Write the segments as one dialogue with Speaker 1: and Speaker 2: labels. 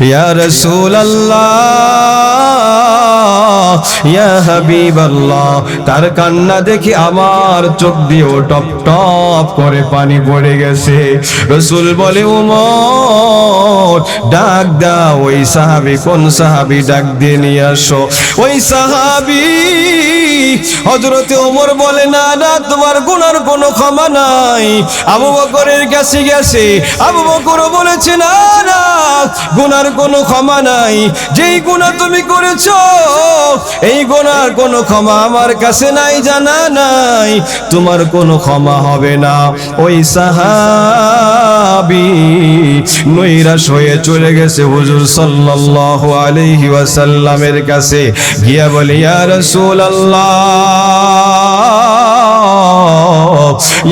Speaker 1: ইয়া রাসূলুল্লাহ, ইয়া হাবিবাল্লাহ। তার কান্না দেখে আমার চোখ দিয়ে টপ টপ করে পানি পড়ে গেছে। রাসূল বলে, ওমর ডাক দাও ওই সাহাবী। কোন সাহাবী? ডাক দিয়ে নিয়ে আসো ওই সাহাবী। হযরতে ওমর বলে, না না, তোমার গুনার কোনো ক্ষমা নাই। আবু বকরের কাছে গেছে, আবু বকর বলেছে, না না, গুনার কোনো ক্ষমা নাই। যেই গুনাহ তুমি করেছো এই গুনার কোনো ক্ষমা আমার কাছে নাই, জানা নাই, তোমার কোনো ক্ষমা হবে না। ওই সাহাবী নৈরাশ হয়ে চলে গেছে হুজুর সাল্লাল্লাহু আলাইহি ওয়াসাল্লামের কাছে গিয়া বলে, ইয়া রাসূলুল্লাহ,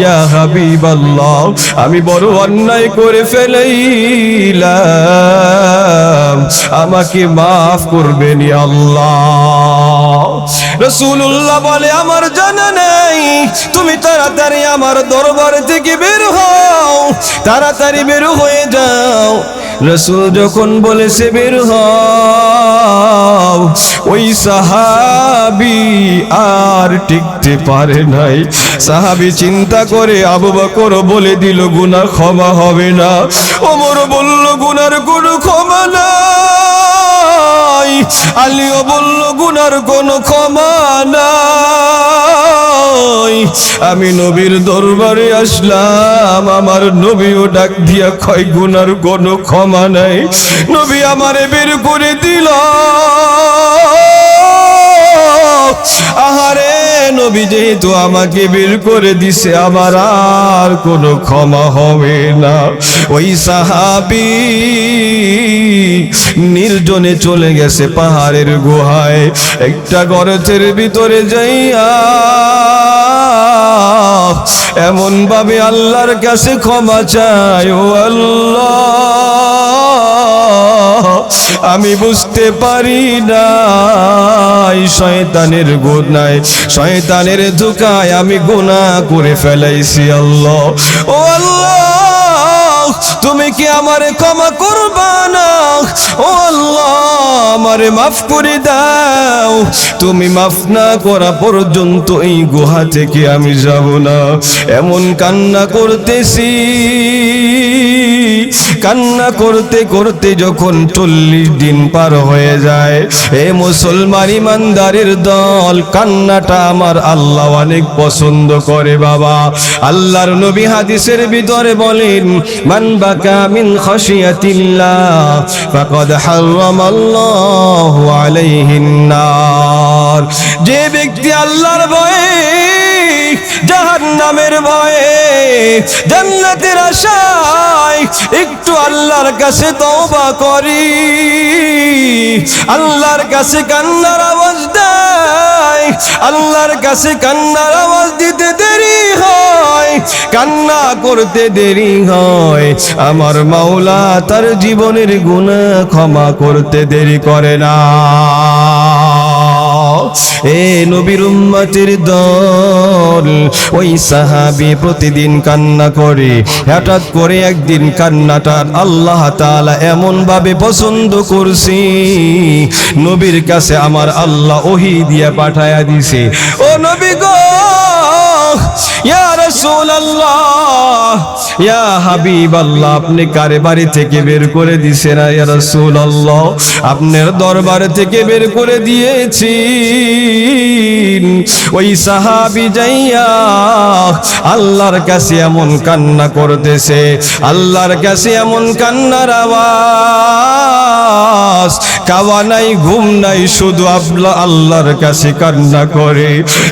Speaker 1: ইয়া হাবিবাল্লাহ, আমি বড় অন্যায় করে ফেলাইলাম, আমাকে মাফ করবেন আল্লাহ। রাসূলুল্লাহ বলে, আমার জানা নেই, তুমি তাড়াতাড়ি আমার দরবার থেকে বের হও, তাড়াতাড়ি বের হয়ে যাও। রাসূল যখন বলেছে বের হও, ওই সাহাবী আর টিকতে পারে নাই। সাহাবী চিন্তা করে আবু বকর বলে দিল, গুনাহ ক্ষমা হবে না। ওমর বলল, গুনার কোনো ক্ষমা নাই। আলীও বলল, গুনার কোনো ক্ষমা নাই। আমি নবীর দরবারে আসলাম, আমার নবীও ডাক দিয়া কয়, গুনার কোনো ক্ষমা নাই। নবী আমারে বের করে দিল। আহারে, নবী যেহেতু আমাকে বের করে দিছে, আমার আর কোনো ক্ষমা হবে না। ওই সাহাবী নির্জনে চলে গেছে পাহাড়ের গুহায়, একটা গর্তের ভিতরে যাইয়া এমন ভাবে আল্লাহর কাছে ক্ষমা চায়, ও আল্লাহ, আমি বুঝতে পারি নাই, শয়তানের গুনায়, শয়তানের ধোঁকায় আমি গুনাহ করে ফেলাইছি। আল্লাহ, ও আল্লাহ, তুমি কি আমারে ক্ষমা করবা না? ও আল্লাহ, আমারে মাফ করে দাও। তুমি মাফ না করা পর্যন্ত এই গুহা থেকে আমি যাব না। এমন কান্না করতেছি, কান্না করতে করতে যখন 40 দিন পার হয়ে যায়, এ মুসলমান ইমানদারের দল, কান্নাটা আমার আল্লাহ অনেক পছন্দ করে বাবা। আল্লাহর নবী হাদিসের ভিতরে বলেন, মান বাকা মিন খাশিয়াতিল্লাহ ফাকাদ হারামাল্লাহু আলাইহিন নার। যে ব্যক্তি আল্লাহর ভয়ে, জাহান্নামের ভয়ে, জান্নাতের আশায় একটু আল্লাহর কাছে তওবা করি, আল্লাহর কাছে কান্নার আওয়াজ দেয়, আল্লাহর কাছে কান্নার আওয়াজ দিতে দেরি হয়, কান্না করতে দেরি হয়, আমার মাওলা তার জীবনের গুনাহ ক্ষমা করতে দেরি করে না। এ নবীর উম্মতের দল, ওই সাহাবী প্রতিদিন কান্না করে। হঠাৎ করে একদিন কান্নাটা আল্লাহ তাআলা এমন ভাবে পছন্দ করছে, নবীর কাছে আমার আল্লাহ ওহী দিয়া পাঠায়া দিছে, ও নবী গো, ইয়া রাসূলুল্লাহ, ইয়া হাবিবাল্লাহ, আপনি কারে বাড়ি থেকে বের করে দিছেন? ইয়া রাসূলুল্লাহ, আপনার দরবার থেকে বের করে দিয়েছি। ওই সাহাবী যাইয়া আল্লাহর কাছে এমন কান্না করতেছে, আল্লাহর কাছে এমন কান্নার আওয়াজ, খাওয়া নাই, ঘুম নাই, শুধু আল্লাহর কাছে কান্না করে।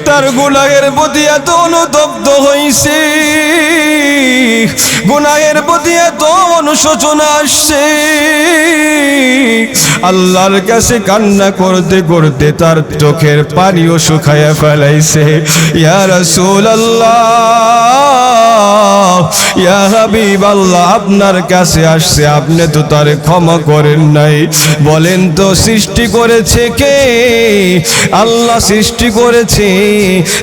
Speaker 1: তার গুনাহের প্রতি এত অনুতপ্ত হইছে, গুনাহের প্রতি এত অনুশোচনা আসছে, আল্লাহর কাছে কান্না করতে করতে তার চোখের পানিও শুকায়া ফেলাইছে। ইয়া রাসূলুল্লাহ, ইয়া হাবিবাল্লাহ, আপনার কাছে আসছে, আপনি তো তারে ক্ষমা করেন নাই। বলেন তো, সৃষ্টি করেছে কে? আল্লাহ সৃষ্টি করেছে।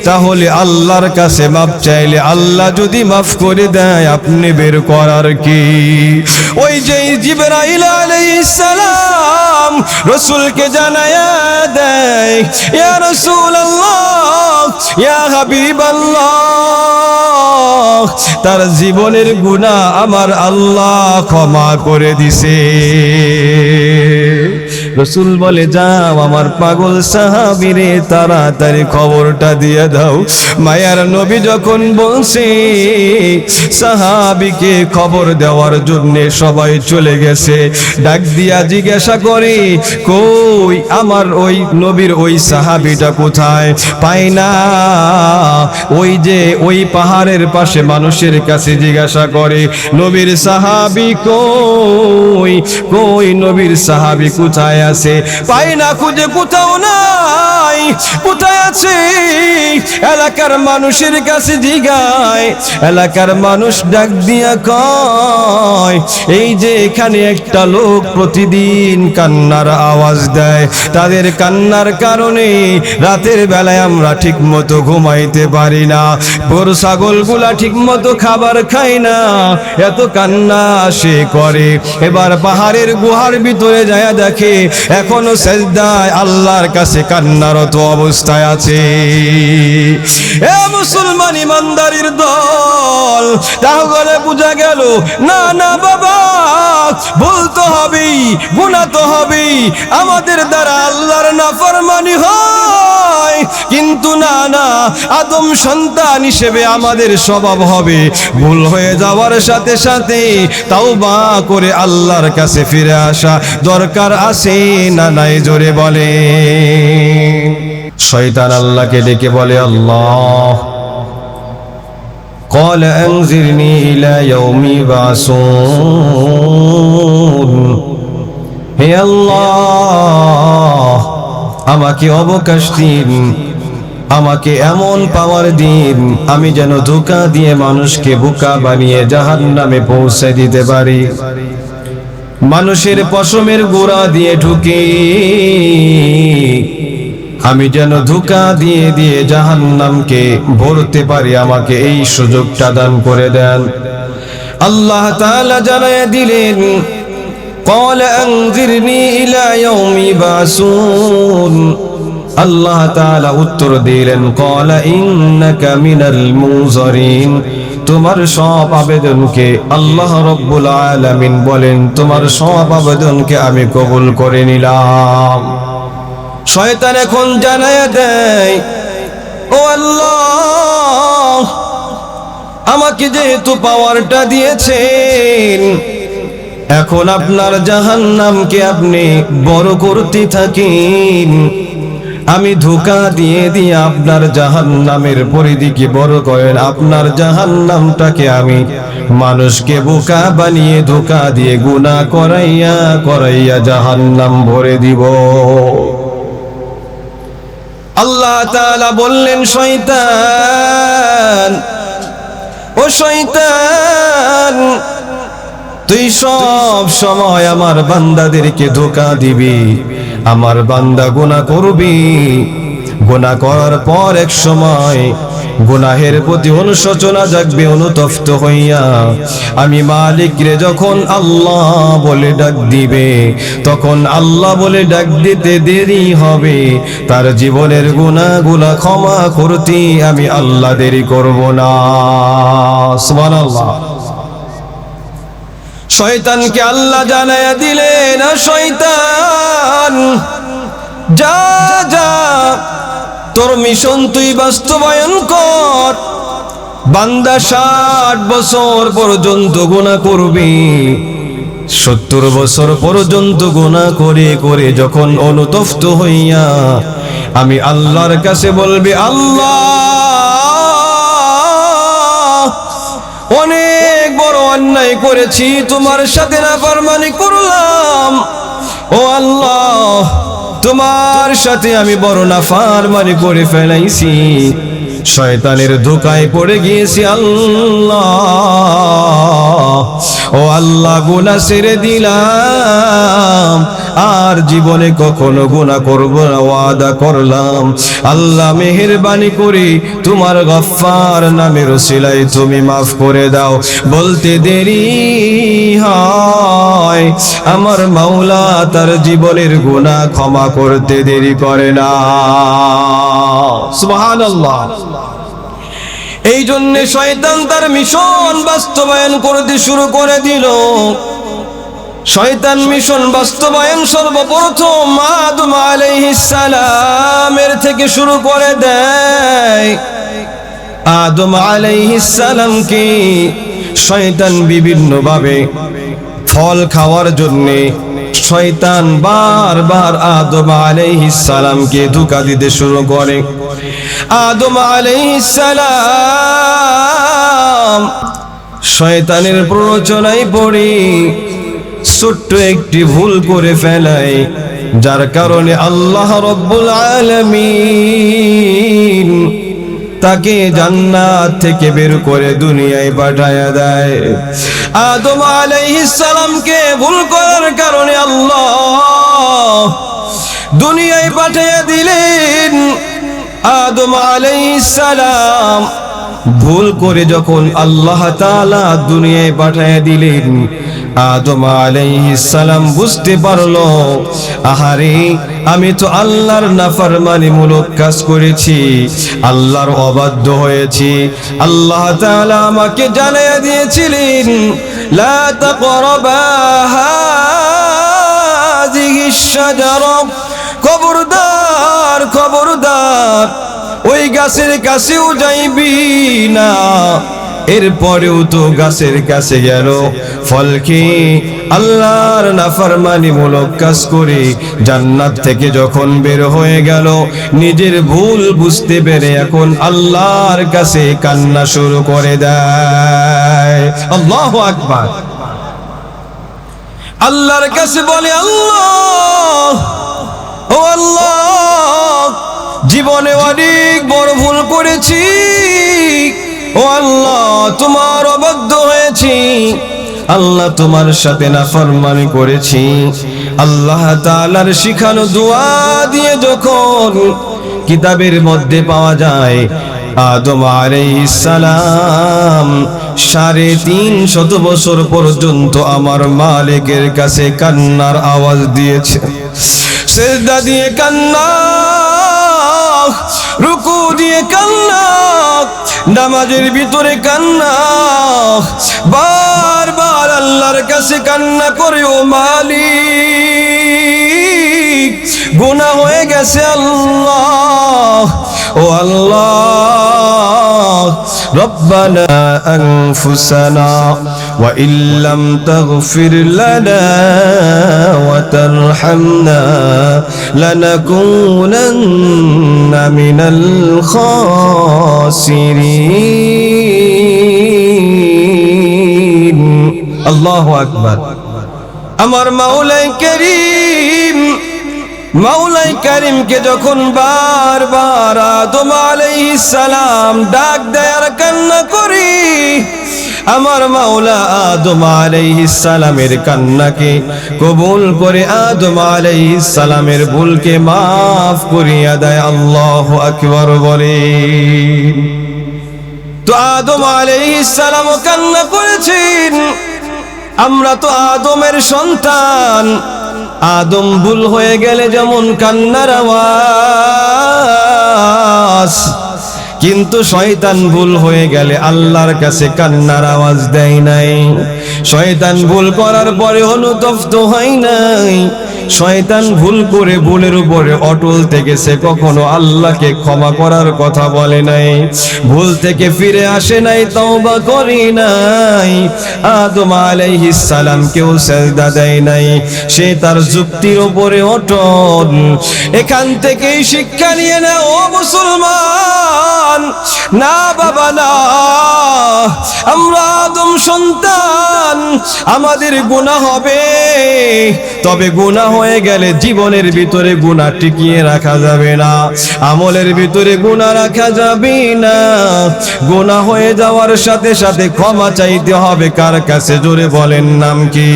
Speaker 1: তাহলে আল্লাহর কাছে মাফ চাইলে আল্লাহ যদি মাফ করে দেয়, আপনি বের করার কি? ওই যে জিবরাইল আলাইহিস সালাম রাসূলকে জানায়া দেয়, ইয়া রাসূলুল্লাহ, ইয়া হাবিবাল্লাহ, তার জীবনের গুনাহ আমার আল্লাহ ক্ষমা করে দিছে। রাসূল বলে, যাও আমার পাগল সাহাবীরে তাড়াতাড়ি খবরটা দিয়ে দাও। মায়ার নবী যখন বলছে, সাহাবীকে খবর দেওয়ার জন্য সবাই চলে গেছে। ডাক দিয়া জিজ্ঞাসা করে, কই আমার ওই নবীর ওই সাহাবীটা কোথায়? পাই না। ওই যে ওই পাহাড়ের পাশে মানুষের কাছে জিজ্ঞাসা করে, নবীর সাহাবী কই, কই নবীর সাহাবী কোথায় আছে? পাই না, খুঁজে কোথাও নাই। কোথায় আছে? এলাকার মানুষের কাছে জিগায়। এলাকার মানুষ ডাক দিয়া কয়, এই যে এখানে একটা লোক প্রতিদিন কান্নার আওয়াজ দেয়, তাদের কান্নার কারণে রাতের বেলায় আমরা ঠিক মতো ঘুমাইতে পারি না, গরু ছাগলগুলা ঠিক মতো খাবার খায় না, এত কান্না সে করে। এবার পাহাড়ের গুহার ভিতরে যায় দেখে এখনো সেজদায় আল্লাহর কাছে কান্নারত অবস্থায় আছে। এ মুসলমান ইমানদারির দল, তাহলে বুঝা গেল, না না বাবা, বলতে হবেই, গুনাহ তো হবেই, আমাদের দ্বারা আল্লাহর নাফরমানি হয়, কিন্তু না না, আদম সন্তান হিসেবে আমাদের স্বভাব হবে ভুল হয়ে যাওয়ার সাথে সাথে তাওবা করে আল্লাহর কাছে ফিরে আসা দরকার আছে না নাই? জোরে বলে। শয়তান আল্লাহকে ডেকে বলে, আল্লাহ قال أنذرني إلى يوم يبعثون, হে আল্লাহ আমাকে অবকাশ দিন, আমাকে এমন পাওয়ার দিন আমি যেন ধোঁকা দিয়ে মানুষকে বোকা বানিয়ে জাহান্নামে পৌঁছে দিতে পারি, মানুষের পশমের গোড়া দিয়ে ঢুকে আমি যেন ধোঁকা দিয়ে দিয়ে জাহান্নামকে ভরতে পারি, আমাকে এই সুযোগটা দান করে দেন। আল্লাহ তাআলা জানায়া দিলেন, قال أنذرني إلى يوم يبعثون, আল্লাহ তাআলা উত্তর দিলেন, قال إنك من المنظرين, তোমার সব আবেদনকে আল্লাহ রব্বুল আলামিন বলেন, তোমার সব আবেদনকে আমি কবুল করে নিলাম। শয়তান এখন জানায়া দেয়, ও আল্লাহ আমাকে যেহেতু পাওয়ারটা দিয়েছেন, এখন আপনার জাহান্নামকে আপনি বড় করতে থাকেন, আমি ধোঁকা দিয়ে দিয়ে আপনার জাহান্নামের পরিধিকে বড় করেন, আপনার জাহান্নামটাকে আমি মানুষকে বোকা বানিয়ে ধোঁকা দিয়ে গুনাহ করাইয়া করাইয়া জাহান্নাম ভরে দিব। আল্লাহ তাআলা বললেন, শয়তান, ও শয়তান, তুই সব সময় আমার বান্দাদেরকে ধোঁকা দিবি, আমার বান্দা গুনাহ করবি, গুনাহ করার পর এক সময় গুনাহের প্রতি অনুশোচনা জাগবে, অনুতপ্ত হইয়া আমি মালিক রে যখন আল্লাহ বলে ডাক দিবে, তখন আল্লাহ বলে ডাক দিতে দেরি হবে, তার জীবনের গুনাহগুলা ক্ষমা করতে আমি আল্লাহ দেরি করব না। সুবহানাল্লাহ। শয়তানকে আল্লাহ জানায়া দিলেন, শয়তান যা যা, তোর মিশন তুই বাস্তবায়ন কর, বান্দা 60 বছর পর্যন্ত গুনাহ করবে, 70 বছর পর্যন্ত গুনাহ করে করে যখন অনুতপ্ত হইয়া আমি আল্লাহর কাছে বলবে, আল্লাহ অনেক বড় অন্যায় করেছি, তোমার সাথে নাফরমানি করলাম, ও আল্লাহ তোমার সাথে আমি বড় নাফরমানি করে ফেলাইছি, শয়তানের ধোঁকায় পড়ে গিয়েছি আল্লাহ। ও আল্লাহ, গুনাহ ছেড়ে দিলাম, আর জীবনে কখনো গুনাহ করব না ওয়াদা করলাম। আল্লাহ মেহেরবানি করে তোমার গফফার নামের ওসিলায় তুমি মাফ করে দাও। বলতে দেরি হয়, আমার মাওলা তার জীবনের গুনাহ ক্ষমা করতে দেরি করে না। সুবহানাল্লাহ। এই জন্য শয়তান তার মিশন বাস্তবায়ন করতে শুরু করে দিল। শয়তান মিশন বাস্তবায়ন সর্বপ্রথম আদম আলাইহিস সালামের থেকে শুরু করে দেয়। আদম আলাইহিস সালামকে শয়তান বিভিন্নভাবে ফল খাওয়ার জন্য শয়তান বারবার আদম আলাইহিস সালামকে ধোঁকা দিতে শুরু করে। আদম আলাইহিস সালাম শয়তানের প্ররোচনায় পড়ে ছোট্ট একটি ভুল করে ফেলায়, যার কারণে আল্লাহ রাব্বুল আলামিন তাকে জান্নাত থেকে বের করে দুনিয়ায় পাঠায়া দেয়। আদম আলাইহিস সালামকে ভুল করার কারণে আল্লাহ দুনিয়ায় পাঠায়া দিলেন। আদম আলাইহিস সালাম ভুল করে যখন আল্লাহ তাআলা দুনিয়ায় পাঠায়া দিলেন, আদম আলাইহিস সালাম বুঝতে পারলো, আহারে আমি তো আল্লাহর নাফরমানিমূলক কাজ করেছি, আল্লাহর অবাধ্য হয়েছি। আল্লাহ তাআলা আমাকে জানিয়ে দিয়েছিলেন, লা তাকরাবা হাযিহিশ শাজারা, খবরদার খবরদার ওই গাছের কাছেও যাইবি না। এরপরেও তো গাছের কাছে গেল, ফল খেয়ে আল্লাহর নাফরমানিমূলক কাজ করে জান্নাত থেকে যখন বের হয়ে গেল, নিজের ভুল বুঝতে পেরে এখন আল্লাহর কাছে কান্না শুরু করে দেয়। আল্লাহু আকবার। আল্লাহর কাছে বলে, আল্লাহ, ও আল্লাহ, জীবনে অনেক বড় ভুল করেছি, ও আল্লাহ তোমার অবাধ্য হয়েছি, আল্লাহ তোমার সাথে নাফরমানি করেছি। আল্লাহ তাআলার শিখানো দোয়া দিয়ে যখন কিতাবের মধ্যে পাওয়া যায়, আদম আলাইহিস সালাম 350 বছর পর্যন্ত আমার মালিকের কাছে কান্নার আওয়াজ দিয়েছে, সিজদা দিয়ে কান্না, রুকু দিয়ে কান্না, নামাজের ভিতরে কান্না, বারবার আল্লাহর কাছে কান্না করে, ও মালিক গুনাহ হয়ে গেছে আল্লাহ, ও আল্লাহ, রব্বানা আনফুসানা ওয়া ইল্লাম তাগফির লানা ওয়া তারহামনা লানাকুনান্না মিনাল খাসিরিন। আল্লাহু আকবার। আমার মাওলাই কারীম, মাওলাই কারীমকে যখন বারবার আদম আলাইহিস সালাম ডাক দেয় আর কান্না করি, আমার মাওলা আদম আলাইহিস সালামের কান্নাকে কবুল করে আদম আলাইহিস সালামের ভুলকে মাফ করিয়া দেয়। আল্লাহু আকবার বলে। তো আদম আলাইহিস সালাম কান্না করেছেন, আমরা তো আদমের সন্তান, আদম ভুল হয়ে গেলে যেমন কান্নার আওয়াজ, কিন্তু শয়তান ভুল হয়ে গেলে আল্লাহর কাছে কান্নার আওয়াজ দেয় নাই। শয়তান ভুল করার পরে অনুতপ্ত হয় নাই, শয়তান ভুল করে ভুলের উপরে অটল থেকেছে, কখনো আল্লাহকে ক্ষমা করার কথা বলে নাই, ভুল থেকে ফিরে আসে নাই, তওবা করে নাই, আদম আলাইহিস সালামকেও সিজদা দেয় নাই, সে তার যুক্তির উপরে অটল। এখান থেকেই শিক্ষা নিয়ে নাও ও মুসলমান, না বাবা না, আমরা আদম সন্তান, আমাদের গুনাহ হবে, তবে গুনাহ হয়ে গেলে জীবনের ভিতরে গুনাহ টিকিয়ে রাখা যাবে না, আমলের ভিতরে গুনাহ রাখা যাবে না। গুনাহ হয়ে যাওয়ার সাথে সাথে ক্ষমা চাইতে হবে। কার কাছে? জোরে বলেন, নাম কি?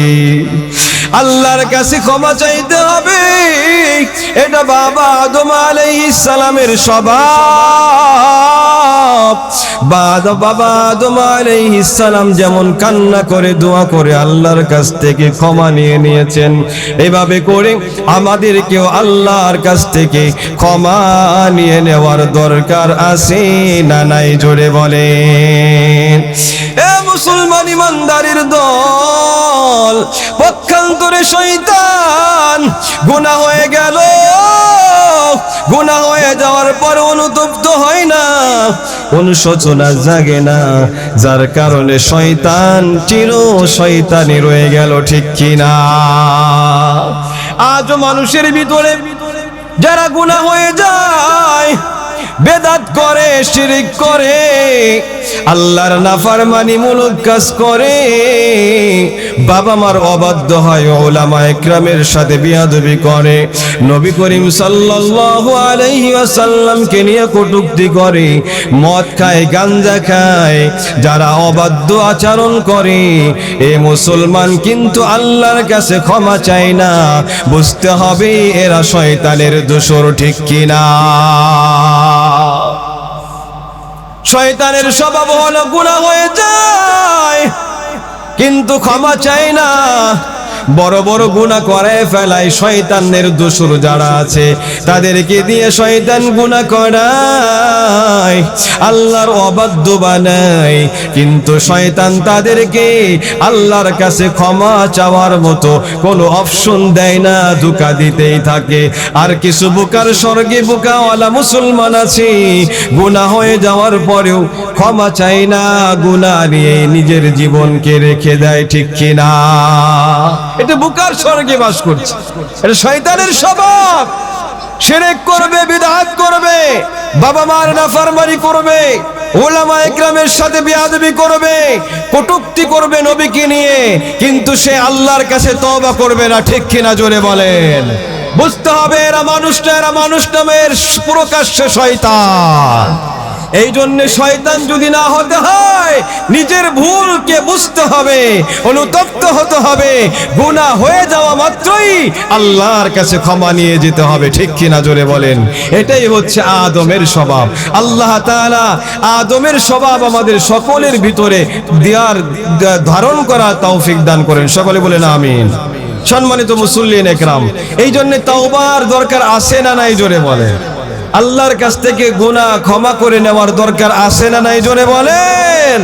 Speaker 1: আল্লাহর কাছে ক্ষমা চাইতে হবে। এটা বাবা আদম আলাইহিস সালামের স্বভাব। বাবা আদম আলাইহিস সালাম যেমন কান্না করে দোয়া করে আল্লাহর কাছ থেকে ক্ষমা নিয়ে নিয়েছেন, এভাবে করে আমাদেরকেও আল্লাহর কাছ থেকে ক্ষমা নিয়ে নেওয়ার দরকার আছে না নাই? জোরে বলেন। এ মুসলমান ইমানদারের দল, পক্ষান্তরে শয়তান গুনাহ হয়ে গেল, গুনাহ হয়ে যাওয়ার পর অনুতপ্ত হয় না, অনুশোচনা জাগে না, যার কারণে শয়তান চির শয়তানি রয়ে গেল। ঠিক কিনা? আজও মানুষের ভিতরে যারা গুনাহ হয়ে যায়, বেদাত করে, শিরক করে, আল্লাহর নাফরমানি মূলক কাজ করে, বাবা মার অবাধ্য হয়, উলামা ইকরামের সাথে বিয়াদবি করে, নবী করিম সাল্লাল্লাহু আলাইহি ওয়াসাল্লামকে নিয়ে কটূক্তি করে, মদ খায়, গাঞ্জা খায়, যারা অবাধ্য আচরণ করে, এ মুসলমান কিন্তু আল্লাহর কাছে ক্ষমা চায় না। বুঝতে হবে এরা শয়তানের দোসর। ঠিক কিনা? শয়তানের স্বভাব হলো গুনাহ হয়ে যায় কিন্তু ক্ষমা চায় না, বড় বড় গুনাহ করে ফেলায়। শয়তানের দোসর যারা আছে তাদেরকে দিয়ে শয়তান গুনাহ করায়, আল্লাহর অবাধ্য বানায়, কিন্তু শয়তান তাদেরকে আল্লাহর কাছে ক্ষমা চাওয়ার মতো কোনো অপশন দেয় না, ধোঁকা দিতেই থাকে। আর কিছু বোকার স্বর্গে বোকাওয়ালা মুসলমান আছে, গুনাহ হয়ে যাওয়ার পরেও ক্ষমা চায় না, গুনাহ নিয়ে নিজের জীবনকে রেখে দেয়। ঠিক কিনা? এটা বুকার স্বর্গে বাস করছে। এটা শয়তানের স্বভাব। শিরক করবে, বিদআত করবে, বাবা মার নাফরমানি করবে, উলামা ইকরামের সাথে বেয়াদবি করবে, কটূক্তি করবে নবীকে নিয়ে, কিন্তু সে আল্লাহর কাছে তওবা করবে না। ঠিক কিনা? জোরে বলেন। বুঝতে হবে এরা মানুষ না, এরা মানুষ নামের প্রকাশ্য শয়তান। এই জন্য শয়তান যদি না হতে হয়, নিজের ভুলকে বুঝতে হবে, অনুতপ্ত হতে হবে, গুনাহ হয়ে যাওয়া মাত্রই আল্লাহর কাছে ক্ষমা নিয়ে যেতে হবে। ঠিক কিনা? জোরে বলেন। এটাই হচ্ছে আদমের স্বভাব। আল্লাহ তাআলা আদমের স্বভাব আমাদের সকলের ভিতরে ধারণ করার তৌফিক দান করেন। সকলে বলেন আমিন। সম্মানিত মুসল্লিন একরাম, এই জন্য তাওবার দরকার আছে না নাই? জোরে বলেন। আল্লাহর কাছ থেকে গুনাহ ক্ষমা করে নেওয়ার দরকার আছে না নাই? জোরে বলেন।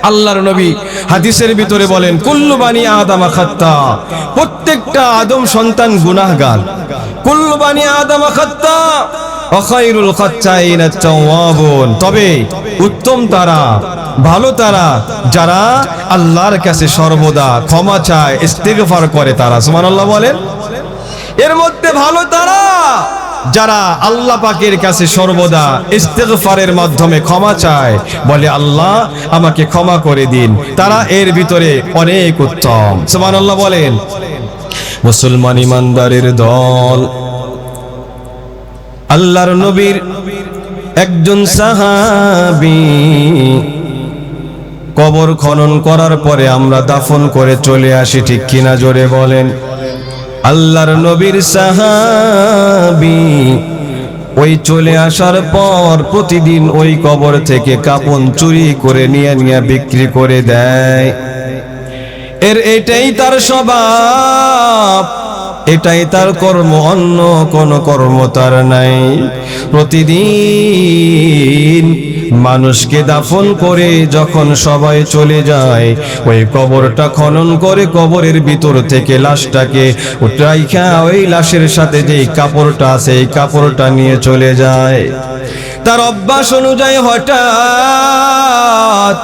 Speaker 1: আল্লাহর নবী হাদিসের ভিতরে বলেন, কুল্লু বানি আদম খাত্তা, প্রত্যেকটা আদম সন্তান গুনাহগার। কুল্লু বানি আদম খাত্তা ওয়া খায়রুল খাত্তাইন আত-তাওয়াবুন, তবে উত্তম তারা, ভালো তারা যারা আল্লাহর কাছে সর্বদা ক্ষমা চায়, ইস্তিগফার করে তারা। সুবহানাল্লাহ বলেন। এর মধ্যে ভালো তারা যারা আল্লাহ পাকের কাছে সর্বদা ইস্তিগফারের মাধ্যমে ক্ষমা চায়, বলে আল্লাহ আমাকে ক্ষমা করে দিন, তারা এর ভিতরে অনেক উত্তম। সুবহানাল্লাহ বলেন। মুসলমান ইমানদারের দল, আল্লাহর নবীর একজন সাহাবী কবর খনন করার পরে আমরা দাফন করে চলে আসি। ঠিক কিনা? জোরে বলেন। আল্লাহর নবীর সাহাবী ওই চলে আসার পর প্রতিদিন ওই কবর থেকে কাফন চুরি করে নিয়ে বিক্রি করে দেয়। এটাই তার স্বভাব, এটাই তার কর্ম, অন্য কোন কর্ম তার নাই। প্রতিদিন মানুষকে দাফন করে যখন সবাই চলে যায়, ওই কবরটা খনন করে কবরের ভিতর থেকে লাশটাকে উঠাইয়া ওই লাশের সাথে যে কাপড়টা আছে এই কাপড়টা নিয়ে চলে যায়। তার অভ্যাস অনুযায়ী হঠাৎ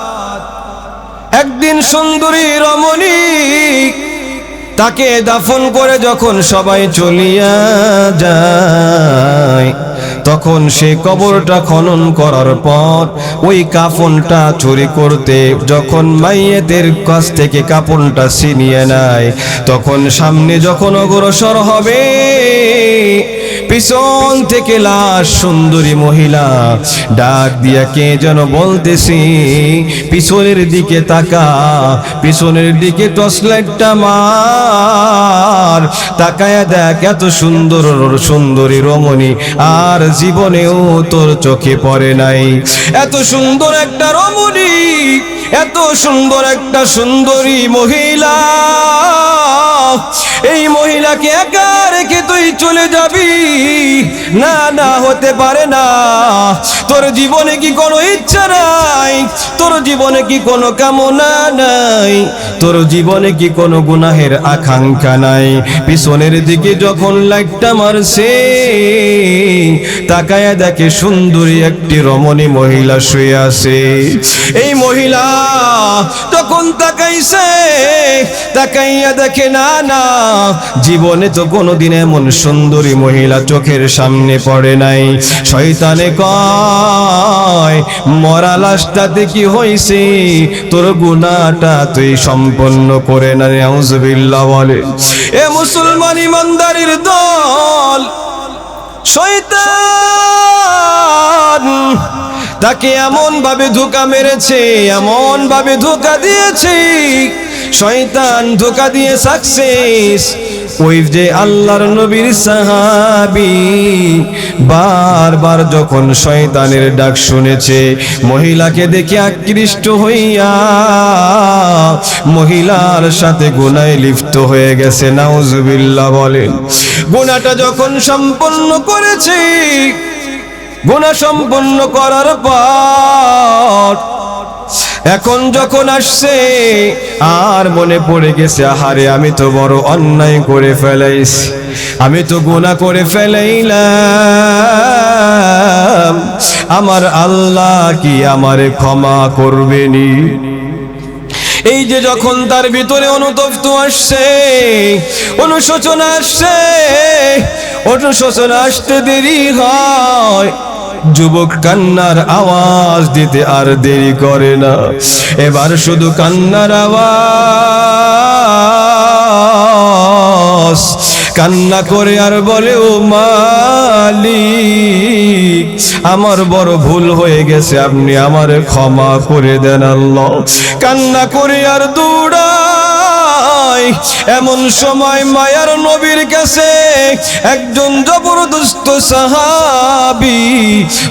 Speaker 1: একদিন সুন্দরী রমণী তাকে দাফন করে যখন সবাই চলিয়া যায়, তখন সে কবরটা খনন করার পর ওই কাফনটা চুরি করতে যখন মাইয়েতের কাছ থেকে কাফনটা ছিনিয়ে নেয়, তখন সামনে যখন অগ্রসর হবে পিছন থেকে লাশ সুন্দরী মহিলা ডাক দিয়া কে যেন বলতেছি, পিছনের দিকে তাকা, পিছনের দিকে টর্চলাইটটা মার, তাকায়া দেখ এত সুন্দর সুন্দরী রমণী আর জীবনেও তোর চোখে পড়ে নাই। এত সুন্দর একটা রমণী, এত সুন্দর একটা সুন্দরী মহিলা, এই মহিলাকে একা রেখে তুই চলে যাবি? না না, হতে পারে না। তোর জীবনে কি কোনো ইচ্ছা নাই? তোর জীবনে কি কোনো কামনা নাই? তোর জীবনে কি কোনো গুনাহের আকাঙ্ক্ষা নাই? পিছনের দিকে যখন লাইটটা মারছে তাকায়া দেখে সুন্দরী একটি রমণী মহিলা শুয়ে আছে। এই মহিলা তখন তাকাইছে, তাকাইয়া দেখে না না, জীবনে তো কোনোদিন এমন সুন্দরী মহিলা চোখের সামনে পড়ে নাই। শয়তানে কয় মরা লাশটাতে কি হইছে, তোর গুনাহটা তুই সম্পন্ন করে না। নাউজুবিল্লাহ বলে। এ মুসলমান ইমানদারির দল, শয়তান তাকে এমন ভাবে ধোঁকা মেরেছে, এমন ভাবে ধোঁকা দিয়েছে, শয়তান ধোঁকা দিয়ে সাকসেস। ওই যে আল্লাহর নবীর সাহাবী বারবার যখন শয়তানের ডাক শুনেছে, মহিলাকে দেখে আকৃষ্ট হইয়া মহিলার সাথে গুনাহে লিপ্ত হয়ে গেছে। নাউজুবিল্লাহ বলেন। গুনাহটা যখন সম্পন্ন করেছে, গুনাহ সম্পন্ন করার পর এখন যখন আসছে আর মনে পড়ে গেছে, আহারে আমি তো বড় অন্যায় করে ফেলাইছি, আমি তো গুনাহ করে ফেলাইলাম, আমার আল্লাহ কি আমারে ক্ষমা করবেনি? এই যে যখন তার ভিতরে অনুতপ্ত আসছে, অনুশোচনা আসছে, অনুশোচনা আসতে দেরি হয়, যুবক কান্নার আওয়াজ দিতে আর দেরি করে না। এবার শুধু কান্নার আওয়াজ, কান্না করে আর বলে ও মালিক, আমার বড় ভুল হয়ে গেছে, আপনি আমারে ক্ষমা করে দেন আল্লাহ। কান্না করে আর দৌড়ায়। এমন সময় মায়ার নবীর কাছে একজন জবরদস্ত সাহাবী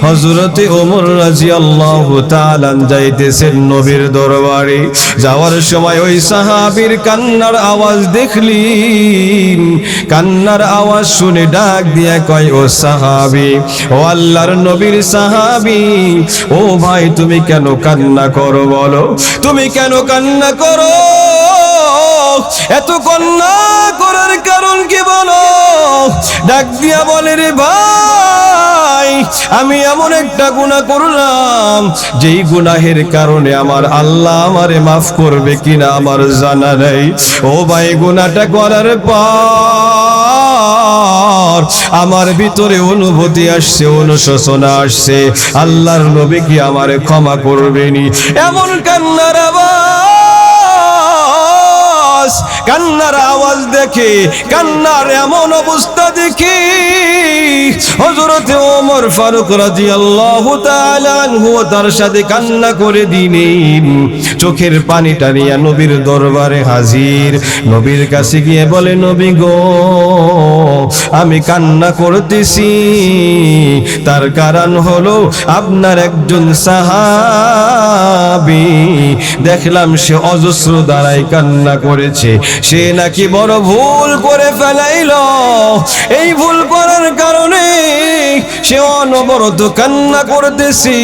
Speaker 1: হযরতে ওমর রাদিয়াল্লাহু তাআলা যাইতেছেন নবীর দরবারে। যাওয়ার সময় ওই সাহাবীর কান্নার আওয়াজ দেখলেন, কান্নার আওয়াজ শুনে ডাক দিয়া কয় ও সাহাবী, ও আল্লাহর নবীর সাহাবী, ও ভাই তুমি কেন কান্না করো বলো, তুমি কেন কান্না করো? এত কান্না করার কারণ কি বলো? ডাক দিয়া বলে রে ভাই, আমি এমন একটা গুনাহ করলাম যেই গুনাহের কারণে আমার আল্লাহ আমারে মাফ করবে কিনা আমার জানা নেই। ও ভাই, গুনাহটা করার পর আমার ভিতরে অনুভূতি আসছে, অনুশোচনা আসছে, আল্লাহর নবী কি আমারে ক্ষমা করবেনি? এমন কান্নার আওয়াজ, কান্নার আওয়াজ দেখে, কান্নার এমন অবস্থা দেখে হযরতে ওমর ফারুক রাদিয়াল্লাহু তাআলা আনহু তার সাথে কান্না করে দিলেন। চোখের পানিটা নিয়ে নবীর দরবারে হাজির। নবীর কাছে গিয়ে বলে, নবী গো, আমি কান্না করতেছি, তার কারণ হলো আপনার একজন সাহাবী দেখলাম সে অজস্র দ্বারাই কান্না করেছে, সে নাকি বড় ভুল করে ফেলাইল। এই ভুল করার কারণে সে অনবরত কান্না করতেছি,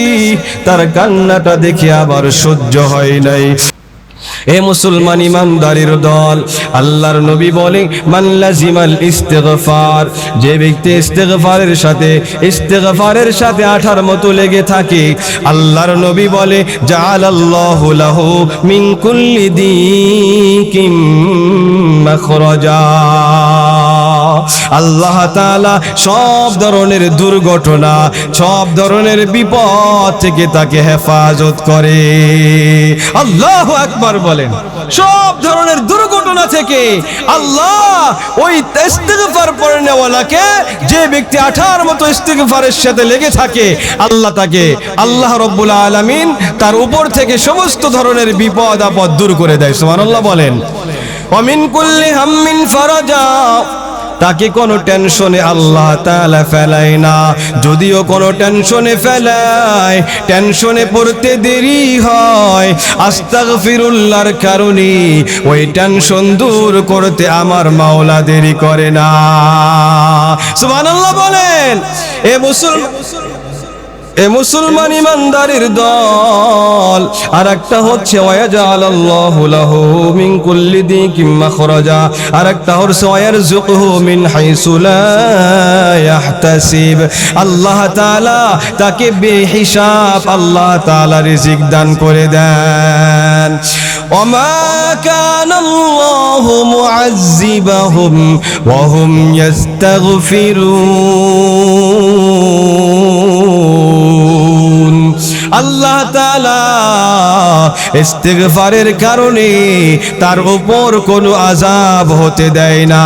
Speaker 1: তার কান্নাটা দেখে আবার সহ্য হয় নাই। এ মুসলমান ইমানদারির দল, আল্লাহর নবী বলে মান লাজিমাল ইস্তিগফার, যে ব্যক্তি ইস্তিগফারের সাথে আঠার মতো লেগে থাকে, আল্লাহর নবী বলে জাআলাল্লাহু লাহু মিন কুল্লি দিকিম মাখরাজা, আল্লাহ তাআলা সব ধরনের দুর্ঘটনা, সব ধরনের বিপদ থেকে তাকে হেফাজত করে। আল্লাহু আকবার বলেন। সব ধরনের দুর্ঘটনা থেকে আল্লাহ ওই ইস্তিগফার পড়নেওয়ালাকে, যে ব্যক্তি 18 মতো ইস্তিগফারের সাথে লেগে থাকে, আল্লাহ তাকে, আল্লাহ রাব্বুল আলামিন তার উপর থেকে সমস্ত ধরনের বিপদ আপদ দূর করে দেয়। সুবহানাল্লাহ বলেন। ওয়া মিন কুল্লি হাম্মিন ফারাজা, তাকে কোনো টেনশনে আল্লাহ তাআলা ফেলায় না। যদিও কোনো টেনশনে ফেলায়, টেনশনে পড়তে দেরি হয়, আস্তাগফিরুল্লাহর কারণে ওই টেনশন দূর করতে আমার মাওলা দেরি করে না। সুবহানাল্লাহ বলেন। এ মুসলমান ইমানদারের দল। আর একটা হচ্ছে ওয়াজালাল্লাহু লাহু মিন কুল্লি দিকিম মাখরাজা, আর একটা হচ্ছে ওয়ারযুকুহু মিন হাইসু লা ইয়াহতাসিব, আল্লাহ তাআলা তাকে বেহিসাব আল্লাহ তাআলা রিজিক দান করে দেন। ওমা কানাল্লাহু মুআযযিবাহুম ওয়া হুম ইস্তাগফিরুন, আল্লাহ তাআলা ইস্তিগফারের কারণে তার উপর কোনো আযাব হতে দেয় না।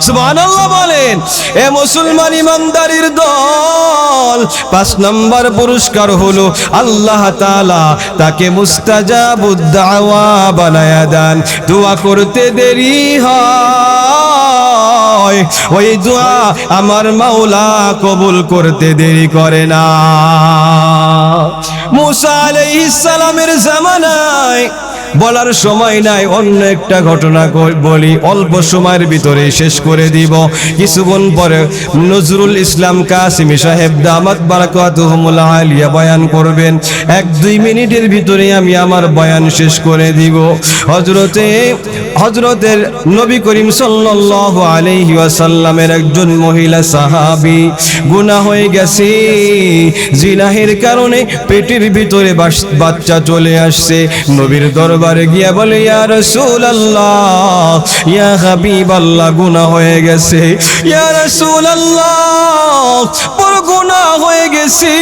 Speaker 1: সুবহানাল্লাহ বলেন। এ মুসলমান ইমানদারের দল, 5 নম্বর পুরস্কার হলো আল্লাহ তাআলা তাকে মুস্তাজাবুদ দাওয়া বানায়া দেন। দোয়া করতে দেরি হয়, ওই দোয়া আমার মাওলা কবুল করতে দেরি করে না। মুসা আলাইহিস সালামের জামানায় বলার সময় নাই, অন্য একটা ঘটনা বলি, অল্প সময়ের ভিতরে শেষ করে দিব। কিছুক্ষণ পরে নজরুল ইসলাম কাসিমি সাহেব দামাত বারাকাতুহুমুল আলিয়া বয়ান করবেন। 1-2 মিনিটের ভিতরে আমি আমার বয়ান শেষ করে দিব। হযরতের নবী করিম সাল্লাল্লাহু আলাইহি ওয়াসাল্লামের একজন মহিলা সাহাবী গুনাহ হয়ে গেছে, জিনাহের কারণে পেটের ভিতরে বাচ্চা চলে আসছে। নবীর দরবারে গিয়া বলে, ইয়া রাসূলুল্লাহ, ইয়া হাবিবাল্লাহ, গুনাহ হয়ে গেছে। ইয়া রাসূলুল্লাহ, বড় গুনাহ হয়ে গেছে।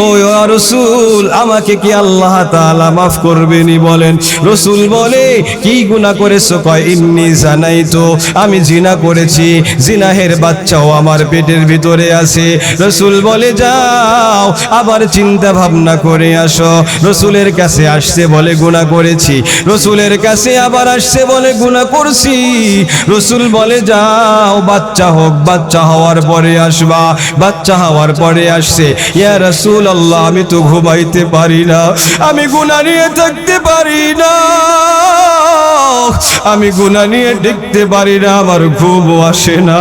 Speaker 1: ও ইয়া রাসূল, আমাকে কি আল্লাহ তাআলা মাফ করবেনি বলেন? রাসূল বলে, কি গুনাহ করেছো? কয়, ইন্নী জানাইতু, আমি জিনা করেছি, জিনাহের বাচ্চাও আমার পেটের ভিতরে আছে। রাসূল বলে, যাও আবার চিন্তা ভাবনা করে আসো। রাসূলের কাছে আসছে বলে গুনাহ করেছি, রাসূলের কাছে আবার আসছে বলে গুনাহ করছি। রাসূল বলে, যাও বাচ্চা হোক, বাচ্চা হওয়ার পরে আসবা। বাচ্চা হওয়ার পরে আসছে। ইয়া রাসূলুল্লাহ, আমি তো ঘুমাইতে পারি না, আমি গুনাহ নিয়ে থাকতে পারি না, আমি গুনাহ নিয়ে দেখতে পারি না, আমার ঘুমও আসে না।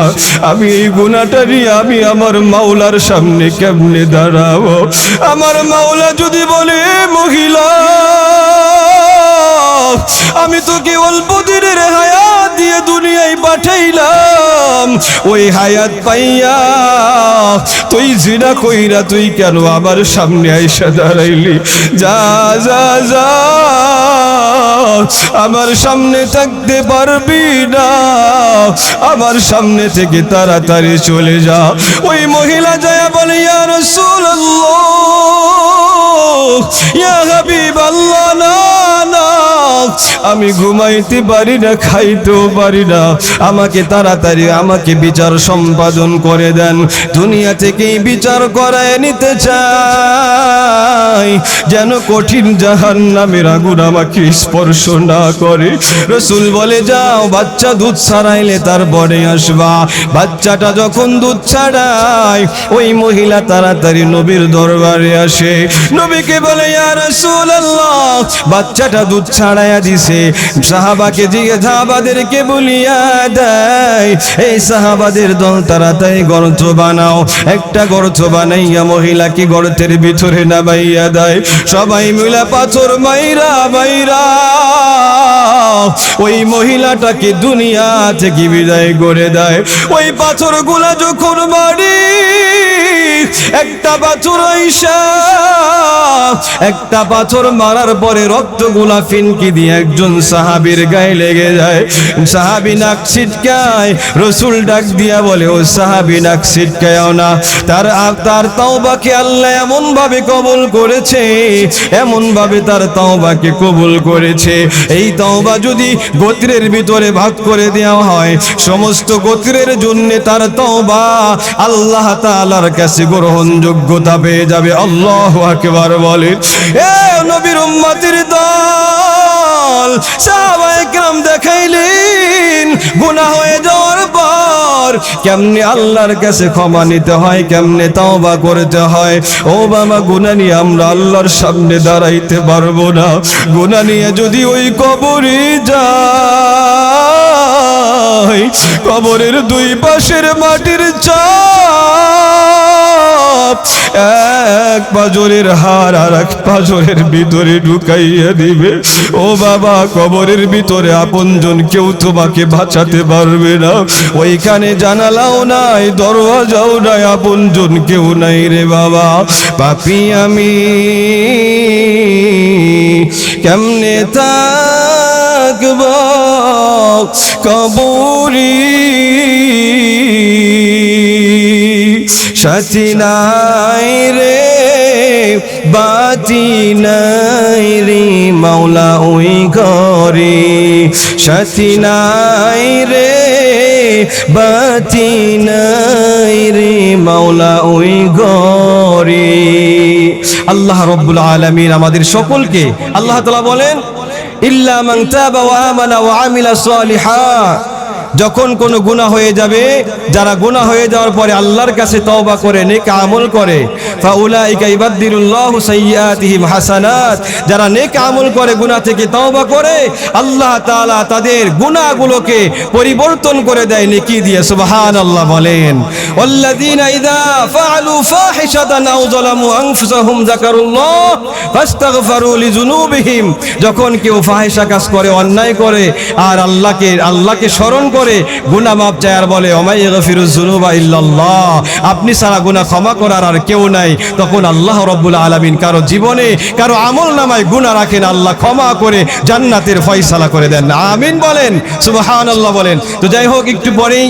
Speaker 1: আমি এই গুনাহটা নিয়ে আমি আমার মাওলার সামনে কেমনে দাঁড়াবো? আমার মাওলা যদি বলে, মহিলা, আমি তোকে অল্প দিনের হায়াত দিয়ে দুনিয়ায় পাঠাইলাম, ওই হায়াত পাইয়া তুই জিনা কইরা তুই কেন আমার সামনে আইসা দাঁড়াইলি? যা যা যা, আমার সামনে থাকতে পারবি না, আমার সামনে থেকে তাড়াতাড়ি চলে যা। ওই মহিলা যায় বলে, ইয়া রাসূলুল্লাহ, ইয়া হাবিবাল্লাহ, না না, আমি ঘুমাইতে পারি না, খাইতেও পারি না, আমাকে তাড়াতাড়ি আমাকে বিচার সম্পাদন করে দেন। দুনিয়া থেকেই বিচার করায় নিতে চাই, যেন কঠিন জাহান্নামের আগুন আমাকে স্পর্শ না করে। রাসূল বলে, যাও বাচ্চা দুধ ছাড়াইলে তারপরে আসবা। বাচ্চাটা যখন দুধ ছাড়ায়, ওই মহিলা তাড়াতাড়ি নবীর দরবারে আসে। নবীকে বলে, ইয়া রাসূলুল্লাহ, বাচ্চাটা দুধ ছাড়াইয়া দিছে। সাহাবাকে সাহাবাদেরকে বলিয়া দেয়, এই সাহাবাদের দল তাড়াতাড়ি গর্ত বানাও। একটা গর্ত বানাইয়া মহিলাকে গর্তের ভিতরে নামাইয়া দেয়। সবাই মিলে পাথর মাইরা মাইরা ওই মহিলাটাকে দুনিয়া থেকে বিদায় করে দেয়। ওই পাথরগুলা যখন মারি, একটা পাথর আইসা, একটা পাথর মারার পরে রক্তগুলা ফিনকি দিয়ে একজন সাহাবীর গায়ে লেগে যায়। সাহাবী নাক ছিটকায়, রাসূল রসুল ডাক দিয়া বলে, ও সাহাবী নাক ছিটকায়ও না। তার তাওবাকে আল্লাহ এমন ভাবে কবুল করেছে, এমন ভাবে তার তাওবাকে কবুল করেছে। এই তাওবা যদি গোত্রের ভিতরে ভাগ করে দেওয়া হয়, সমস্ত গোত্রের জন্য তার তাওবা আল্লাহ তাআলার কাছে গ্রহণযোগ্যতা পেয়ে যাবে। আল্লাহু আকবার বলে। এ নবীর উম্মতের দল, সাহাবায়ে কেরাম দেখাইলেন গুনাহ হয়ে যাওয়ার পর কেমনে আল্লাহর কাছে ক্ষমা নিতে হয়, কেমনে তাওবা করতে হয়। ও বাবা, গুনাহ নিয়ে আমরা আল্লাহর সামনে দাঁড়াইতে পারবো না। গুনাহ নিয়ে যদি ওই কবরে যাই, কবরের দুই পাশের মাটির চাপ এক পাঁজরের হাড় আর এক পাঁজরের ভিতরে ঢুকাইয়া দিবে। ও বাবা, কবরের ভিতরে আপনজন কেউ তোমাকে বাঁচাতে পারবে না। ওইখানে জানালাও নাই, দরওয়াজাও নাই, আপনজন কেউ নাই রে বাবা। পাপী আমি কেমনে থাকব কবরে, সাথী নাই রে বাতি নাই রে মাওলা ওই ঘরে, সাথী নাই রে বাতি নাই রে মাওলা ওই ঘরে। আল্লাহ রব্বুল আলামিন আমাদের সকলকে, আল্লাহ তাআলা বলেন, ইল্লা মান তাবা ওয়া আমানা ওয়া আমিলা সালিহান। যখন কোনো গুনাহ হয়ে যাবে, যারা গুনাহ হয়ে যাওয়ার পরে আল্লাহর কাছে তওবা করে নেক আমল করে, ফাউলাইকা ইবাদদিলুল্লাহু সাইয়্যাতিহিম হাসানাত। যারা নেক আমল করে, গুনাহ থেকে তওবা করে, আল্লাহ তাআলা তাদের গুনাহগুলোকে পরিবর্তন করে দেয় নেকি দিয়ে। সুবহানাল্লাহ বলেন। ওয়াল্লাযীনা ইযা ফাআলু ফাহিশাতান আও যালামু আনফুসাহুম যাকারুল্লাহ ফাস্তাগফারু লিযুনুবিহিম। যখন কেউ ফাহিশা কাজ করে, অন্যায় করে, আর আল্লাহকে স্মরণ করে গুনাহ মাফ চায় আর বলে, ওমাই ইয়াগফিরুয যুনুবা ইল্লাল্লাহ, আপনি ছাড়া গুনাহ ক্ষমা করার আর কেউ নাই, তখন আল্লাহ রাব্বুল আলামিন কারো জীবনে, কারো আমল নামায় গুনাহ রাখেন, আল্লাহ ক্ষমা করে জান্নাতের ফয়সালা করে দেন। আমিন বলেন, সুবহানাল্লাহ বলেন। তো যাই হোক, একটু পরেই